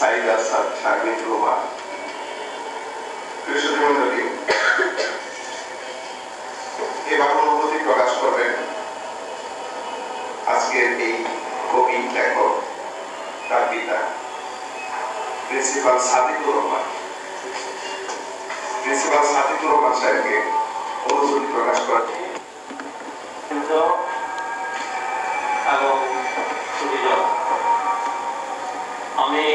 সাইদ আসাদ, শারমিন রোমা, কৃষক মন্ডলী এবার অনুভূতি প্রকাশ করবেন আজকের এই কবি লেখক তার পিতা প্রিন্সিপাল সাদিকুর রহমান। প্রিন্সিপাল সাদিকুর রহমান সাহেবকে অনুভূতি প্রকাশ করেন। আমি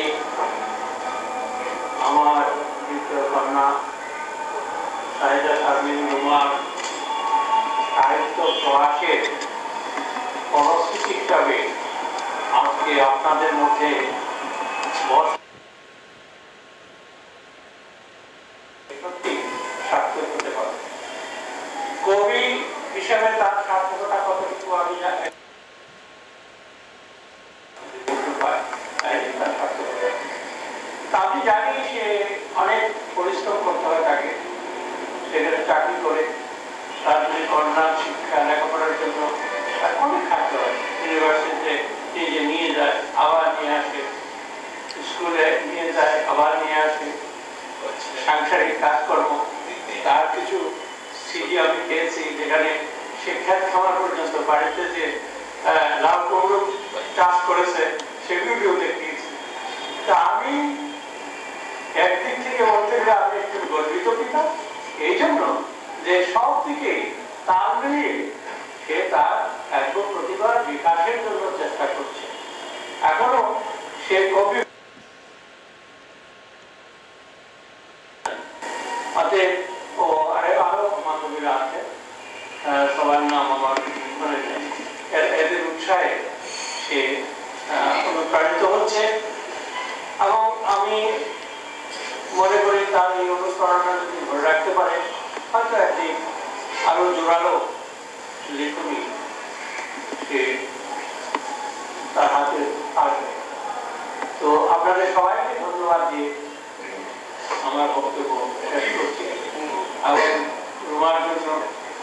আমার দ্বিতীয় কন্যা সাহিদা শারমিন রুমার সাহিত্য প্রয়াসের ফলশ্রুতি হিসাবে আজকে আপনাদের মধ্যে সত্যি সার্থক হতে পারে। কবি হিসাবে তার সার্থকতা কতটুকু আমি আমি জানি সে অনেক পরিশ্রম করতে হয় তাকে, সেখানে চাকরি করে তার কন্যার শিক্ষা লেখাপড়ার জন্য অনেক খাটতে হয়। ইউনিভার্সিটিতে নিজে নিয়ে যায়, আবার নিয়ে আসে, স্কুলে নিয়ে যায়, আবার নিয়ে আসে, সাংসারিক কাজকর্ম। তার কিছু সিডি আমি পেয়েছি যেখানে শিক্ষার খামার পর্যন্ত বাড়িতে যে লাভ কুমড়ো চাষ করেছে সেগুলিও দেখিয়েছি। তা আমি একদিক থেকে বলতে গেলে আমি একটু গর্বিত পিতা, এই জন্য যে সব দিকে তাল মিলিয়ে সে তার একদম প্রতিভার বিকাশের জন্য চেষ্টা করছে। এখনো সে কবি ও আরো মাধ্যমীরা আছে, সবার নাম আমার মনে নেই। এদের উৎসাহে সে অনুপ্রাণিত হচ্ছে এবং আমি মনে করি তার এই অনুপ্রেরণা যদি ধরে রাখতে পারে হয়তো একদিন আরো জোরালো লেখনী সে তার হাতে আসবে। তো আপনাদের সবাইকে ধন্যবাদ দিয়ে আমার বক্তব্য শেষ করছি এবং রুমার জন্য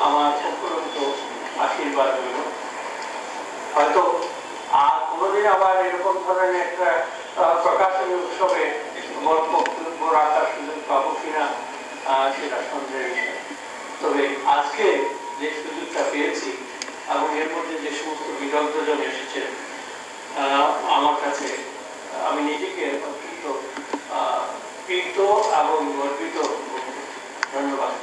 আমার অত্যন্ত আশীর্বাদ রইল। হয়তো আর কোনোদিন আবার এরকম ধরনের একটা প্রকাশনী উৎসবে বক্তব্য রাখার সুযোগ পাবো কিনা সেটা সন্দেহের বিষয়। তবে আজকে যে সুযোগটা পেয়েছি এবং এর মধ্যে যে সমস্ত বিদগ্ধজন এসেছেন আমার কাছে, আমি নিজেকে কৃত এবং গর্বিত। ধন্যবাদ।